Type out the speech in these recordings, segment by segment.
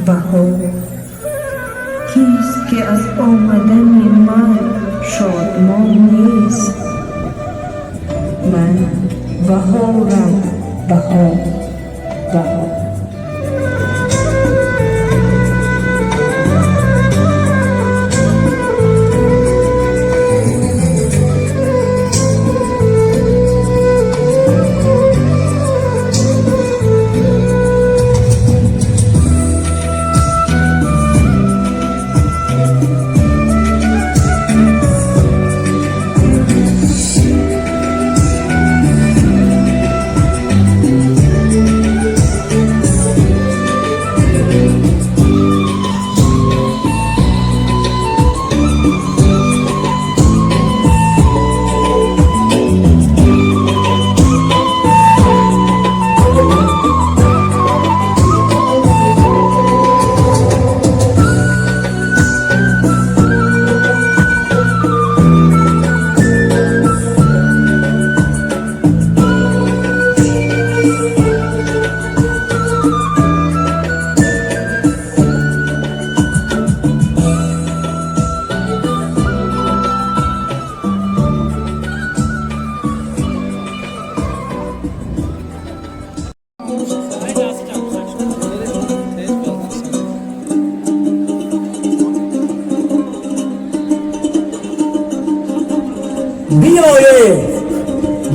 بهار کیست که از آمدن من شادمان نیست؟ من بهارم، بهار، بهار.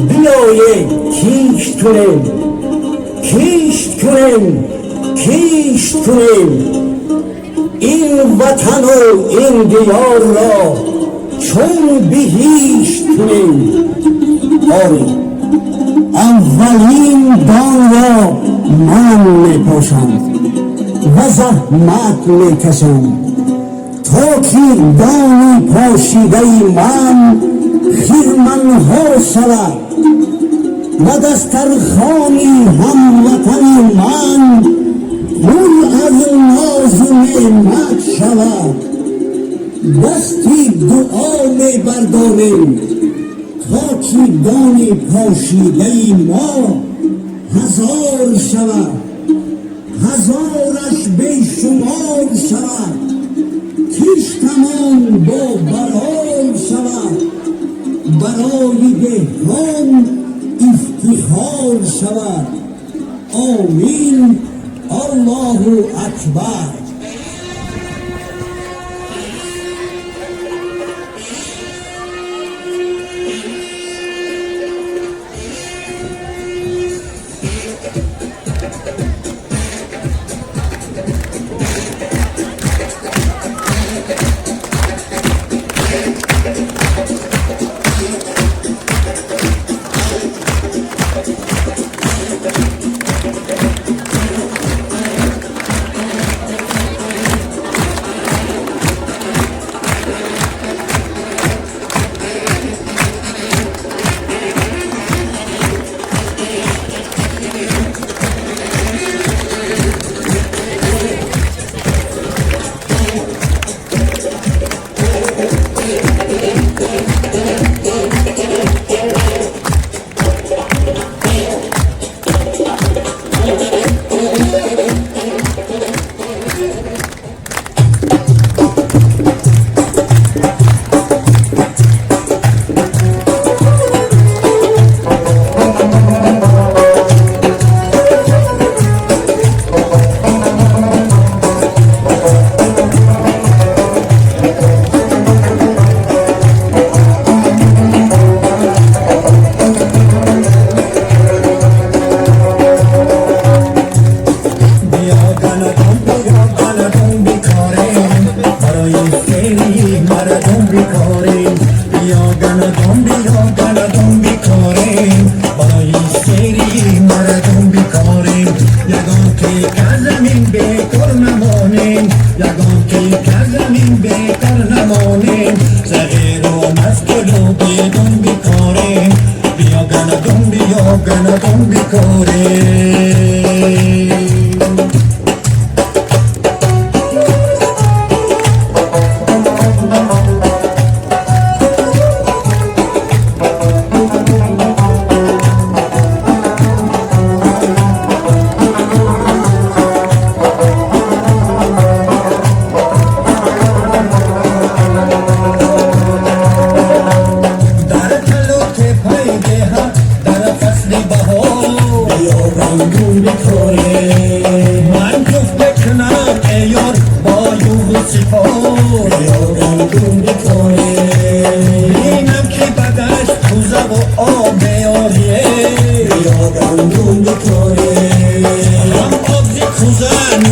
بیایید کیش کنیم این وطن و این دیار را چون بهیش کنیم. آری اولین دان را من میپاشم و زحمت میکشم تا که دانی پاشیده من خیرمنها شود و دسترخوانی هموطن من پر از ناز و نعمت شود. دستی دعا میبرداریم تا که دانی پاشیده ما هزار شود، هزارش بیشمار شود، کشتمان با برال شود، برای دهقان افتخار شود. آمین. الله اکبر.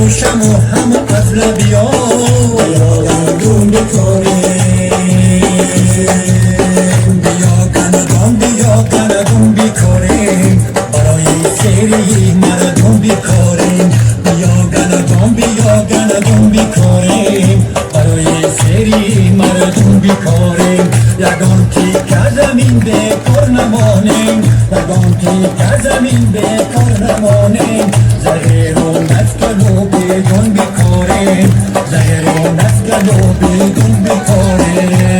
نوشم و همه از لبیا بیا گندون بکنیم بیا گندون بکنیم برای سری مردم بکنیم بیا گندون بکنیم برای سری مردم بکنیم یگان تیکه زمین به کار نمانیم یگان تیکه زمین به کار نمانیم زهر و نسکل و بیگون بکاریم زهر و نسکل و بیگون بکاریم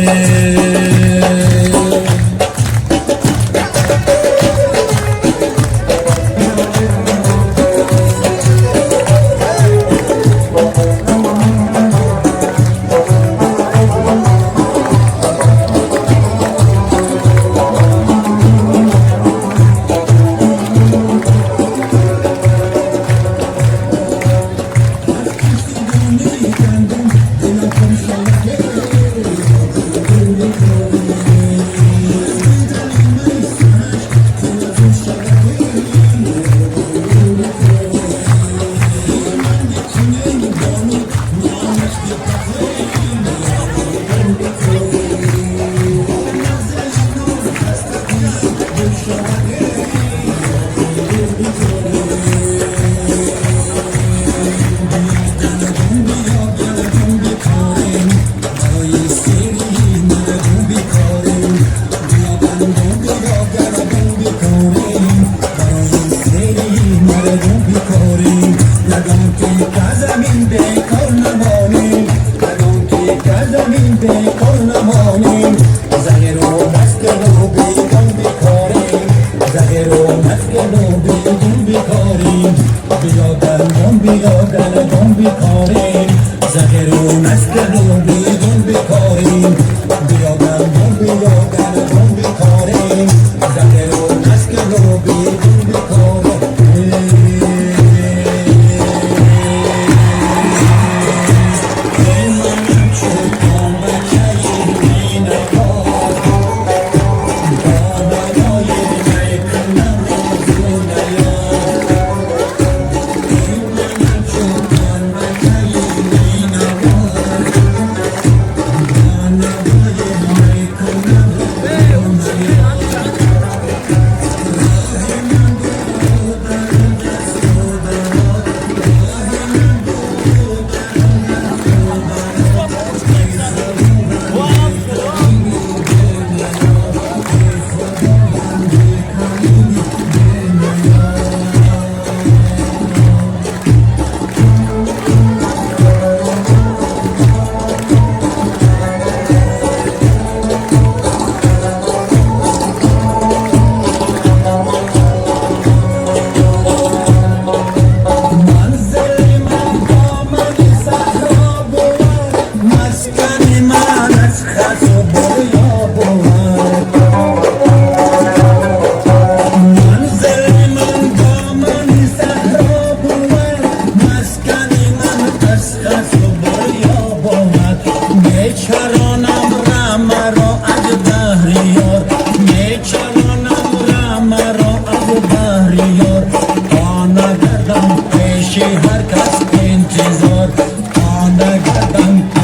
هر کس انتظار آن گردم